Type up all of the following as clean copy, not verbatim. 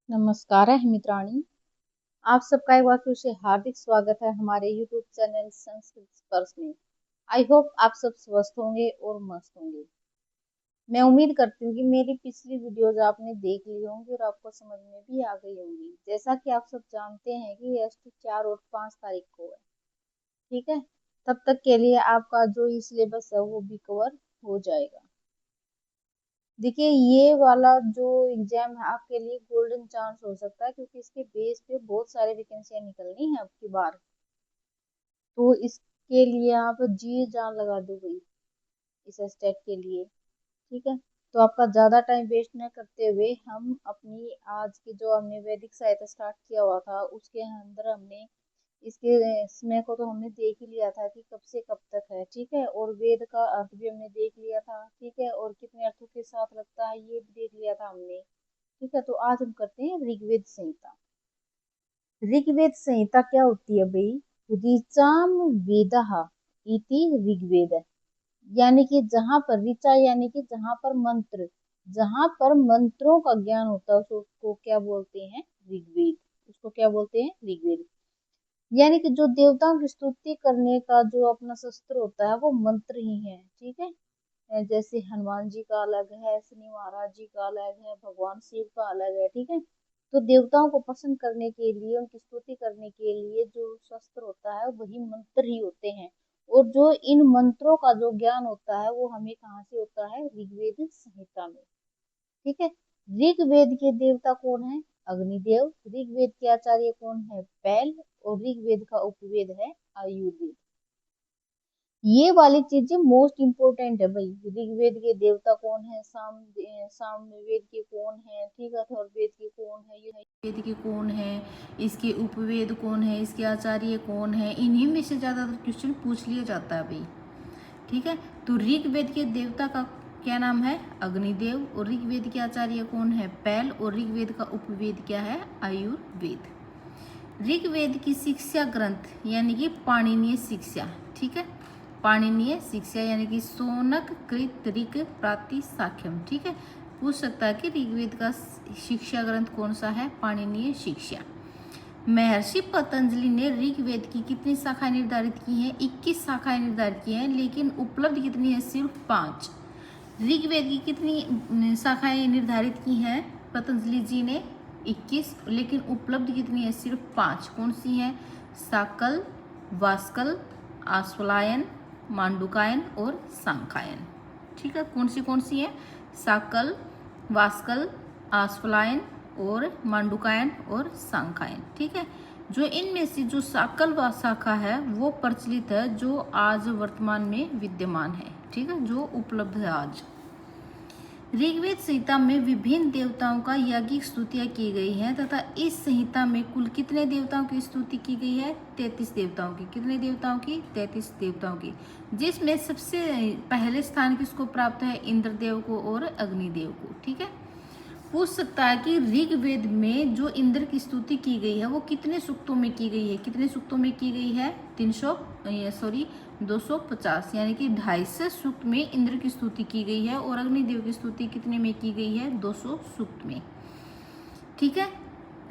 नमस्कार है मित्राणी। आप सबका एक बार फिर से हार्दिक स्वागत है हमारे YouTube चैनल संस्कृत स्पर्श में। आई होप आप सब स्वस्थ होंगे और मस्त होंगे। मैं उम्मीद करती हूँ कि मेरी पिछली वीडियोज आपने देख ली होंगी और आपको समझ में भी आ गई होंगी। जैसा कि आप सब जानते हैं कि एसटी 4 और 5 तारीख को है, ठीक है। तब तक के लिए आपका जो ये सिलेबस है वो भी कवर हो जाएगा। देखिए, ये वाला जो एग्जाम है आपके लिए गोल्डन चांस हो सकता है, क्योंकि इसके बेस पे बहुत सारी वैकेंसियां निकलनी है अब की बार। तो इसके लिए आप जी जान लगा दो भाई, इस स्टेट के लिए। ठीक है, तो आपका ज्यादा टाइम वेस्ट न करते हुए हम अपनी आज की जो हमने वैदिक साहित्य स्टार्ट किया हुआ था उसके अंदर हमने इसके समय को तो हमने देख ही लिया था कि कब से कब तक है। ठीक है, और वेद का अर्थ भी हमने देख लिया था। ठीक है, और कितने अर्थों के साथ लगता है ये भी देख लिया था हमने। ठीक है, तो आज हम करते हैं ऋग्वेद संहिता। ऋग्वेद संहिता क्या होती है भाई? ऋचाम वेदः इति ऋग्वेद, यानी कि जहां पर ऋचा यानी कि जहां पर मंत्र, जहां पर मंत्रों का ज्ञान होता है उसको क्या बोलते हैं? ऋग्वेद। उसको क्या बोलते हैं? ऋग्वेद। यानी कि जो देवताओं की स्तुति करने का जो अपना शस्त्र होता है वो मंत्र ही है। ठीक है, जैसे हनुमान जी का अलग है, शनि महाराज जी का अलग है, भगवान शिव का अलग है। ठीक है, तो देवताओं को पसंद करने के लिए, उनकी स्तुति करने के लिए जो शस्त्र होता है वही मंत्र ही होते हैं। और जो इन मंत्रों का जो ज्ञान होता है वो हमें कहाँ से होता है? ऋग्वेद संहिता में। ठीक है, ऋग्वेद के देवता कौन है? अग्निदेव। ऋग्वेद के आचार्य कौन है? पैल। और ऋग्वेद का उपवेद है आयुर्वेद। ये वाली चीजें मोस्ट इम्पोर्टेंट है भाई। ऋग्वेद के देवता कौन है? सामवेद के कौन है? ठीक है, अथर्ववेद के कौन है? ये वेद के कौन है? इसके उपवेद कौन है? इसके आचार्य कौन है? इन्हीं में से ज्यादातर क्वेश्चन पूछ लिया जाता है भाई। ठीक है, तो ऋग्वेद के देवता का क्या नाम है? अग्निदेव। और ऋग्वेद के आचार्य कौन है? पैल। और ऋग्वेद का उपवेद क्या है? आयुर्वेद। ऋग्वेद की शिक्षा ग्रंथ यानी कि पाणिनीय शिक्षा। ठीक है, पाणिनीय शिक्षा यानी कि सोनक कृत ऋक प्राति साख्यम। ठीक है, पूछ सकता है कि ऋग्वेद का शिक्षा ग्रंथ कौन सा है? पाणिनीय शिक्षा। महर्षि पतंजलि ने ऋग्वेद की कितनी शाखाएं निर्धारित की हैं? 21 शाखाएं निर्धारित की हैं, लेकिन उपलब्ध कितनी है? सिर्फ 5। ऋग्वेद की कितनी शाखाएं निर्धारित की हैं पतंजलि जी ने? 21, लेकिन उपलब्ध कितनी है? सिर्फ 5। कौन सी हैं? साकल, वास्कल, आश्वलायन, मांडुकायन और सांखायन। ठीक है, कौन सी है? साकल, वास्कल, आश्वलायन और मांडुकायन और सांखायन। ठीक है, जो इनमें से जो साकल व शाखा है वो प्रचलित है, जो आज वर्तमान में विद्यमान है। ठीक है, जो उपलब्ध है आज। ऋग्वेद संहिता में विभिन्न देवताओं का यज्ञिक स्तुतियां की गई हैं तथा इस संहिता में कुल कितने देवताओं की स्तुति की गई है? 33 देवताओं की। कितने देवताओं की? 33 देवताओं की, जिसमें सबसे पहले स्थान किसको प्राप्त है? इंद्रदेव को और अग्निदेव को। ठीक है, पूछ सकता है कि ऋग्वेद में जो इंद्र की स्तुति की गई है वो कितने सूक्तों में की गई है? कितने सूक्तों में की गई है? 250, यानी कि 250 सूक्त में इंद्र की स्तुति की गई है। और अग्निदेव की स्तुति कितने में की गई है? 200 सूक्त में। ठीक है,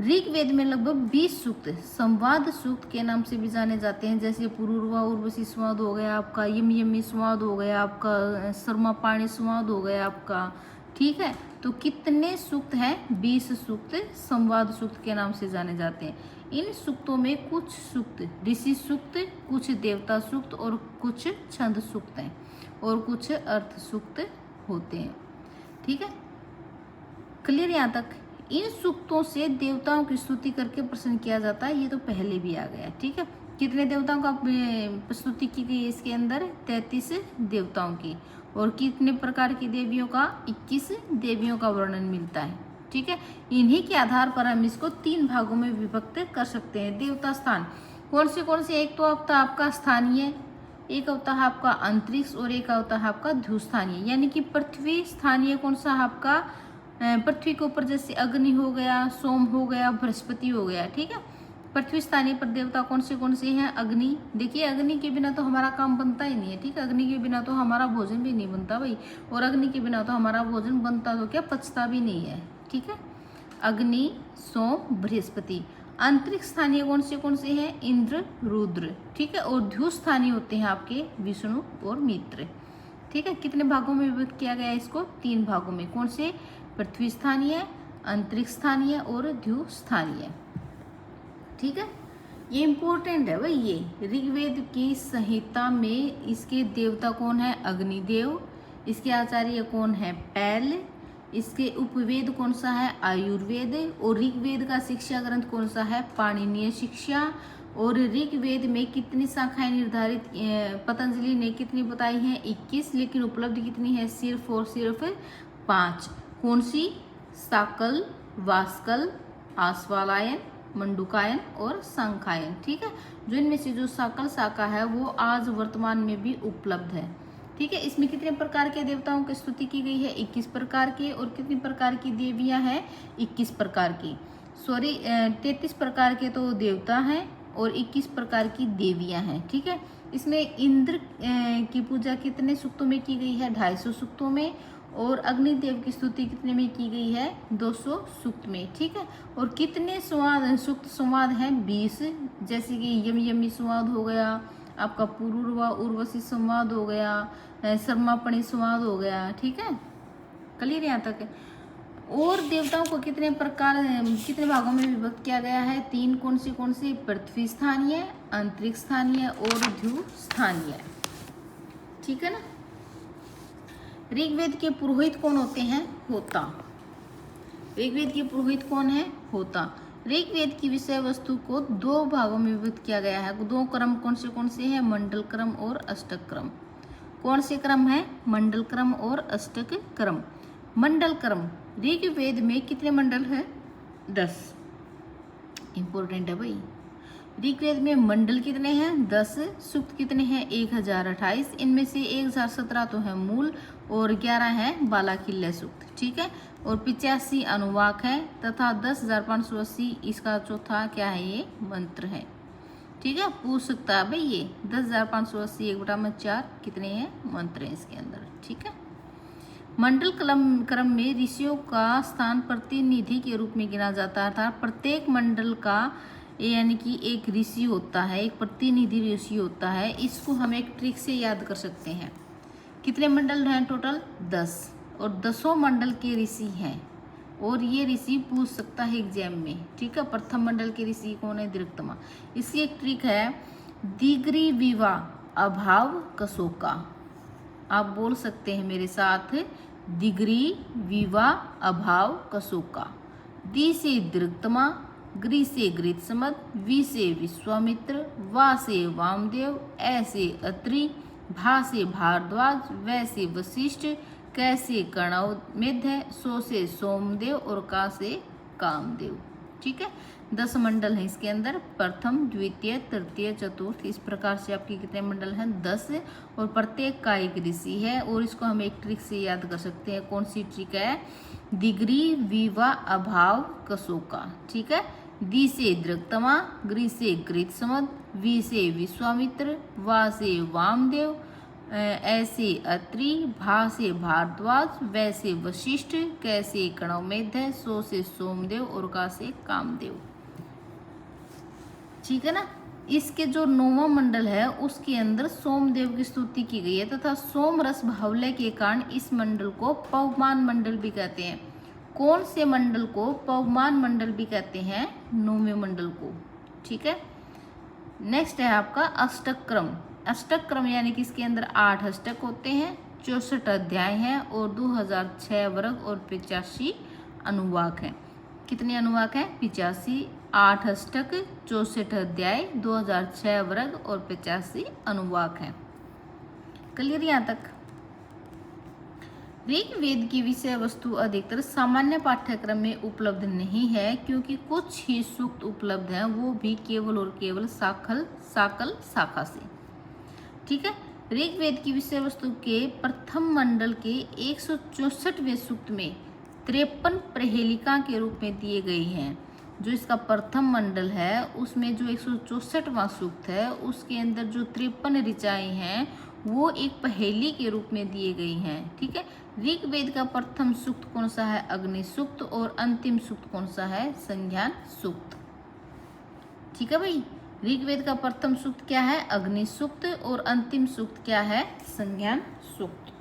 ऋग्वेद में लगभग 20 सूक्त संवाद सूक्त के नाम से भी जाने जाते हैं, जैसे पुरूरवा उर्वशी संवाद हो गया आपका, यमी संवाद हो गया आपका, शर्मा पाणी संवाद हो गया आपका। ठीक है, तो कितने सूक्त हैं? 20 सूक्त संवाद सूक्त के नाम से जाने जाते हैं। इन सूक्तों में कुछ सूक्त ऋषि सूक्त, कुछ देवता सूक्त और कुछ छंद सूक्त हैं और कुछ अर्थ सूक्त होते हैं। ठीक है, क्लियर यहाँ तक? इन सूक्तों से देवताओं की स्तुति करके प्रसन्न किया जाता है, ये तो पहले भी आ गया। ठीक है, कितने देवताओं का स्तुति की गई है इसके अंदर? 33 देवताओं की। और कितने प्रकार की देवियों का? 21 देवियों का वर्णन मिलता है। ठीक है, इन्हीं के आधार पर हम इसको 3 भागों में विभक्त कर सकते हैं। देवता स्थान कौन से? एक तो आपका स्थानीय, एक होता है आपका अंतरिक्ष और एक होता है आपका ध्रुस्थानीय। यानी कि पृथ्वी स्थानीय कौन सा? आपका पृथ्वी के ऊपर जैसे अग्नि हो गया, सोम हो गया, बृहस्पति हो गया। ठीक है, पृथ्वी स्थानीय पर देवता कौन से हैं? अग्नि। देखिए, अग्नि के बिना तो हमारा काम बनता ही नहीं है। ठीक है, अग्नि के बिना तो हमारा भोजन भी नहीं बनता भाई। और अग्नि के बिना तो हमारा भोजन बनता तो क्या, पचता भी नहीं है। ठीक है, अग्नि, सोम, बृहस्पति। अंतरिक्ष स्थानीय कौन से हैं? इंद्र, रुद्र, ठीक है। और द्यू स्थानीय होते हैं आपके विष्णु और मित्र, ठीक है। कितने भागों में विभक्त किया गया है इसको? 3 भागों में। कौन से? पृथ्वी स्थानीय, अंतरिक्ष स्थानीय और द्यू स्थानीय, ठीक है। ये इंपॉर्टेंट है भाई। ये ऋग्वेद की संहिता में इसके देवता कौन है? अग्निदेव। इसके आचार्य कौन है? पैल। इसके उपवेद कौन सा है? आयुर्वेद। और ऋग्वेद का शिक्षा ग्रंथ कौन सा है? पाणिनीय शिक्षा। और ऋग्वेद में कितनी शाखाएं निर्धारित पतंजलि ने कितनी बताई हैं? 21, लेकिन उपलब्ध कितनी है? सिर्फ और सिर्फ 5। कौन सी? साकल, वास्कल, आश्वालायन, मंडुकायन और संखायन, ठीक है। जो इनमें से जो साकल शाखा है वो आज वर्तमान में भी उपलब्ध है, ठीक है। इसमें कितने प्रकार के देवताओं की स्तुति की गई है? 21 प्रकार के। और कितनी प्रकार की देवियां हैं? 21 प्रकार की। 33 प्रकार के तो देवता हैं और 21 प्रकार की देवियां हैं, ठीक है। इसमें इंद्र की पूजा कितने सूक्तों में की गई है? 250 सूक्तों में। और अग्निदेव की स्तुति कितने में की गई है? 200 सूक्त में, ठीक है। और कितने सूक्त संवाद हैं? 20। जैसे कि यमी संवाद हो गया, आपका पुरूरवा उर्वशी संवाद हो गया, शर्मापणी संवाद हो गया, ठीक है। क्लियर यहाँ तक? और देवताओं को कितने भागों में विभक्त किया गया है? 3। कौन सी? पृथ्वी स्थानीय, अंतरिक्ष स्थानीय और द्यू स्थानीय, ठीक है ना। ऋग्वेद के पुरोहित कौन होते हैं? होता। ऋग्वेद के पुरोहित कौन है? होता। ऋग्वेद की विषय वस्तु को 2 भागों में विभक्त किया गया है। 2 क्रम कौन से हैं? मंडल क्रम और अष्टक क्रम। कौन से क्रम है? मंडल क्रम और अष्टक क्रम। मंडल क्रम, ऋग्वेद में कितने मंडल है? 10। इंपॉर्टेंट है भाई। ऋग्वेद में मंडल कितने हैं? 10। सूक्त कितने हैं? 1028। इनमें से 1017 तो है मूल और 11 है बालाखिल्य सूक्त, ठीक है। और 85 अनुवाक है तथा 10,580 इसका चौथा क्या है? ये मंत्र है, ठीक है। पूछ सकता है भाई ये 10,580 1/4 कितने हैं? मंत्र हैं इसके अंदर, ठीक है। मंडल क्रम में ऋषियों का स्थान प्रतिनिधि के रूप में गिना जाता था। प्रत्येक मंडल का यानी कि एक ऋषि होता है, एक प्रतिनिधि ऋषि होता है। इसको हम एक ट्रिक से याद कर सकते हैं। कितने मंडल हैं टोटल? 10। और 10 मंडल के ऋषि हैं। और ये ऋषि पूछ सकता है एग्जाम में, ठीक है। प्रथम मंडल के ऋषि कौन है? दृक्तमा। इसकी एक ट्रिक है, दिग्री विवा अभाव कसोका। आप बोल सकते हैं मेरे साथ, दिग्री विवा अभाव कसोका। दी से दृक्तमा, ग्री से गृत्समद, वी से विश्वामित्र, वा से वामदेव, ऐ से अत्रि, भा से भारद्वाज, वै से वशिष्ठ, कै से कर्णमेध्य, सो से सोमदेव और का से कामदेव, ठीक है। 10 मंडल हैं इसके अंदर। प्रथम, द्वितीय, तृतीय, चतुर्थ, इस प्रकार से आपके कितने मंडल हैं? 10। और प्रत्येक का एक ऋषि है। और इसको हम एक ट्रिक से याद कर सकते हैं। कौन सी ट्रिक है? दिग्री विवा अभाव कसोका, ठीक है। दी से दृक्तमा, ग्री से गृत्समद, वी से विश्वामित्र, वा से वामदेव, ऐसे अत्रि, भा से भारद्वाज, वै से वशिष्ठ, कैसे कर्णमेध्य, सो से सोमदेव और का से कामदेव, ठीक है ना। इसके जो 9वां मंडल है उसके अंदर सोमदेव की स्तुति की गई है तथा सोम रस भावल्य के कारण इस मंडल को पवमान मंडल भी कहते हैं। कौन से मंडल को पवमान मंडल भी कहते हैं? 9वें मंडल को, ठीक है। नेक्स्ट है आपका अष्टक क्रम। अष्टक क्रम यानी कि इसके अंदर 8 अष्टक होते हैं, 64 अध्याय हैं और 2006 वर्ग और 85 अनुवाक हैं। कितने अनुवाक हैं? 85। 8 अष्टक, 64 अध्याय, 2006 वर्ग और 85 अनुवाक हैं। क्लियर यहाँ तक? ऋग्वेद की विषय वस्तु अधिकतर सामान्य पाठ्यक्रम में उपलब्ध नहीं है क्योंकि कुछ ही सूक्त उपलब्ध हैं, वो भी केवल और केवल साकल शाखा से, ठीक है। ऋग्वेद की विषय वस्तु के प्रथम मंडल के 164वें सूक्त में 53 प्रहेलिका के रूप में दिए गए हैं। जो इसका प्रथम मंडल है उसमें जो 164वां सूक्त है उसके अंदर जो 53 ऋचाएं हैं वो एक पहेली के रूप में दिए गई हैं, ठीक है। ऋग्वेद का प्रथम सूक्त कौन सा है? अग्नि सूक्त। और अंतिम सूक्त कौन सा है? संज्ञान सूक्त। ठीक है भाई, ऋग्वेद का प्रथम सूक्त क्या है? अग्नि सूक्त। और अंतिम सूक्त क्या है? संज्ञान सूक्त।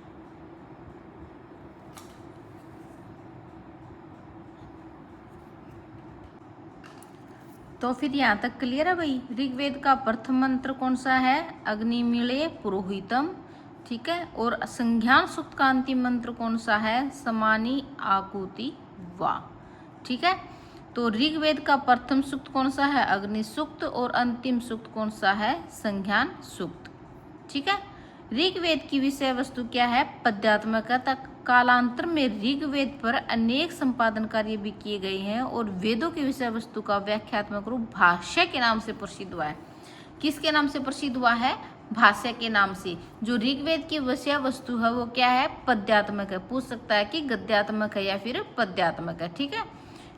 तो फिर यहाँ तक क्लियर है भाई। ऋग्वेद का प्रथम मंत्र कौन सा है? अग्निमीळे पुरोहितम। ठीक है। और संज्ञान सूक्त का अंतिम मंत्र कौन सा है? समानी आकुति वा। ठीक है। तो ऋग्वेद का प्रथम सूक्त कौन सा है? अग्नि सूक्त। और अंतिम सूक्त कौन सा है? संज्ञान सूक्त। ठीक है। ऋग्वेद की विषय वस्तु क्या है? पद्यात्मकता। कालांतर में ऋग्वेद पर अनेक संपादन कार्य भी किए गए हैं और वेदों की विषय वस्तु का व्याख्यात्मक रूप भाष्य के नाम से प्रसिद्ध हुआ है। किसके नाम से प्रसिद्ध हुआ है? भाष्य के नाम से। जो ऋग्वेद की विषय वस्तु है वो क्या है? पद्यात्मक है। पूछ सकता है कि गद्यात्मक है या फिर पद्यात्मक है। ठीक है।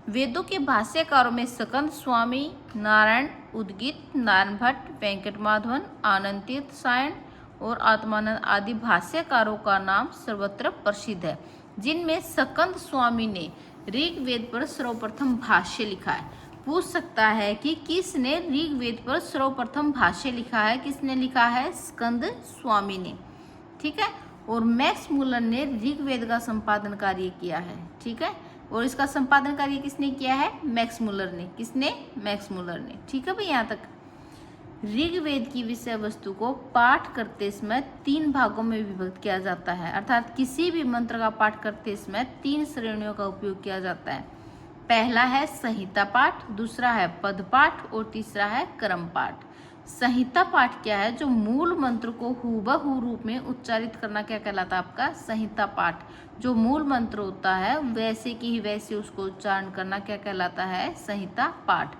वेदों के भाष्यकारों में स्कंद स्वामी, नारायण उदगीत, नारायण भट्ट, वेंकट माधवन, आनंद तीर्थ सायण और आत्मानंद आदि भाष्यकारों का नाम सर्वत्र प्रसिद्ध है, जिनमें स्कंद स्वामी ने ऋग्वेद पर सर्वप्रथम भाष्य लिखा है। पूछ सकता है कि किसने ऋग्वेद पर सर्वप्रथम भाष्य लिखा है? किसने लिखा है? स्कंद स्वामी ने। ठीक है। और मैक्स मुलर ने ऋग्वेद का संपादन कार्य किया है। ठीक है। और इसका संपादन कार्य किसने किया है? मैक्स मुलर ने। किसने? मैक्स मुलर ने। ठीक है भाई, यहाँ तक। ऋग्वेद की विषय वस्तु को पाठ करते समय 3 भागों में विभक्त किया जाता है, अर्थात किसी भी मंत्र का पाठ करते समय 3 श्रेणियों का उपयोग किया जाता है। पहला है संहिता पाठ, दूसरा है पद पाठ और तीसरा है क्रम पाठ। संहिता पाठ क्या है? जो मूल मंत्र को हूबहू रूप में उच्चारित करना क्या कहलाता है? आपका संहिता पाठ। जो मूल मंत्र होता है वैसे की ही वैसे उसको उच्चारण करना क्या कहलाता है? संहिता पाठ।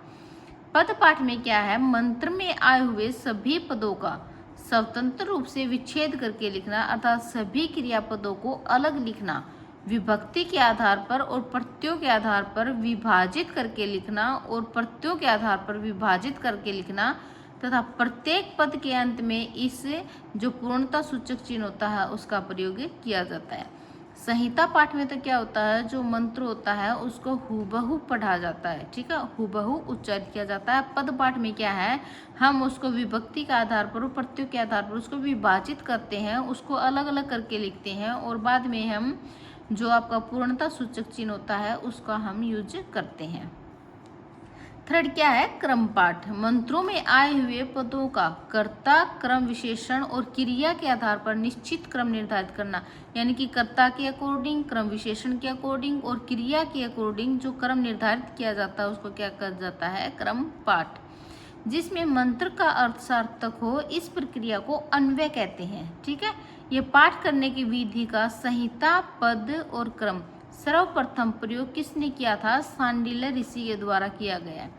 पद पाठ में क्या है? मंत्र में आए हुए सभी पदों का स्वतंत्र रूप से विच्छेद करके लिखना, अर्थात सभी क्रियापदों को अलग लिखना, विभक्ति के आधार पर और प्रत्ययों के आधार पर विभाजित करके लिखना और प्रत्ययों के आधार पर विभाजित करके लिखना तथा प्रत्येक पद के अंत में इस जो पूर्णता सूचक चिन्ह होता है उसका प्रयोग किया जाता है। संहिता पाठ में तो क्या होता है? जो मंत्र होता है उसको हूबहू पढ़ा जाता है। ठीक है, हूबहू उच्चारित किया जाता है। पद पाठ में क्या है? हम उसको विभक्ति के आधार पर और प्रत्ययों के आधार पर उसको विभाजित करते हैं, उसको अलग अलग करके लिखते हैं और बाद में हम जो आपका पूर्णता सूचक चिन्ह होता है उसका हम यूज करते हैं। थर्ड क्या है? क्रम पाठ। मंत्रों में आए हुए पदों का कर्ता, क्रम विशेषण और क्रिया के आधार पर निश्चित क्रम निर्धारित करना, यानी कि कर्ता के अकॉर्डिंग, क्रम विशेषण के अकॉर्डिंग और क्रिया के अकॉर्डिंग जो क्रम निर्धारित किया जाता है उसको क्या कहा जाता है? क्रम पाठ। जिसमें मंत्र का अर्थ सार्थक हो, इस प्रक्रिया को अन्वय कहते हैं। ठीक है। ये पाठ करने की विधि का संहिता, पद और क्रम सर्वप्रथम प्रयोग किसने किया था? सांडिल्य ऋषि के द्वारा किया गया है।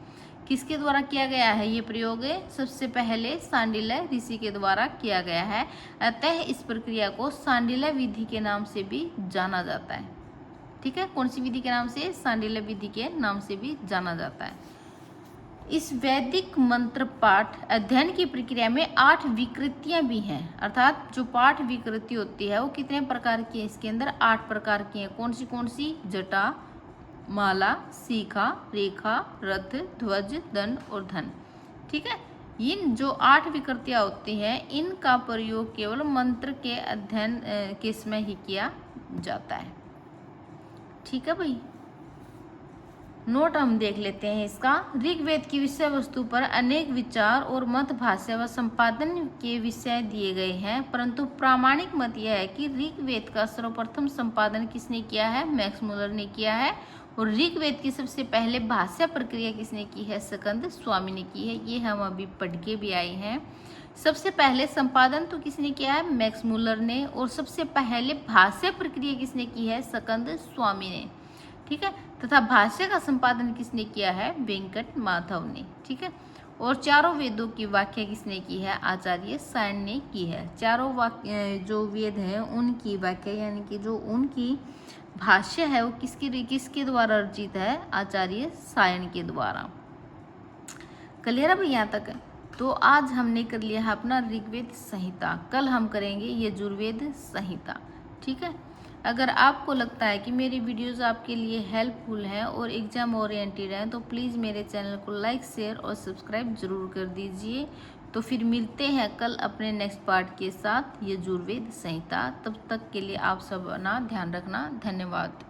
किसके द्वारा किया गया है ये प्रयोग? सबसे पहले सांडिल्य ऋषि के द्वारा किया गया है। अतः इस प्रक्रिया को सांडिल्य विधि के नाम से भी जाना जाता है। ठीक है। कौन सी विधि के नाम से? सांडिल्य विधि के नाम से भी जाना जाता है। इस वैदिक मंत्र पाठ अध्ययन की प्रक्रिया में 8 विकृतियां भी हैं, अर्थात जो पाठ विकृति होती है वो कितने प्रकार की है? इसके अंदर 8 प्रकार की है। कौन सी? जटा, माला, शिखा, रेखा, रथ, ध्वज, दंड और धन। ठीक है। इन जो 8 विकृतियां होती हैं इनका प्रयोग केवल मंत्र के अध्ययन के समय ही किया जाता है। ठीक है भाई, नोट हम देख लेते हैं इसका। ऋग्वेद की विषय वस्तु पर अनेक विचार और मत, भाष्य व संपादन के विषय दिए गए हैं, परंतु प्रामाणिक मत यह है कि ऋग्वेद का सर्वप्रथम संपादन किसने किया है? मैक्स मुलर ने किया है। और ऋग्वेद की सबसे पहले भाष्य प्रक्रिया किसने की है? स्कंद स्वामी ने की है। ये हम अभी पढ़ के भी आए हैं। सबसे पहले संपादन तो किसने किया है? मैक्स मुलर ने। और सबसे पहले भाष्य प्रक्रिया किसने की है? स्कंद स्वामी ने। ठीक है। तथा भाष्य का संपादन किसने किया है? वेंकट माधव ने। ठीक है। और चारों वेदों की व्याख्या किसने की है? आचार्य सायण ने की है। चारों जो वेद हैं उनकी व्याख्या यानी कि जो उनकी भाष्य है वो किसके द्वारा रचित है? आचार्य सायण के द्वारा। क्लियर है भाई यहाँ तक? तो आज हमने कर लिया है अपना ऋग्वेद संहिता, कल हम करेंगे यजुर्वेद संहिता। ठीक है। अगर आपको लगता है कि मेरी वीडियोस आपके लिए हेल्पफुल हैं और एग्जाम ओरिएंटेड हैं तो प्लीज़ मेरे चैनल को लाइक, शेयर और सब्सक्राइब जरूर कर दीजिए। तो फिर मिलते हैं कल अपने नेक्स्ट पार्ट के साथ, यजुर्वेद संहिता। तब तक के लिए आप सब अपना ध्यान रखना। धन्यवाद।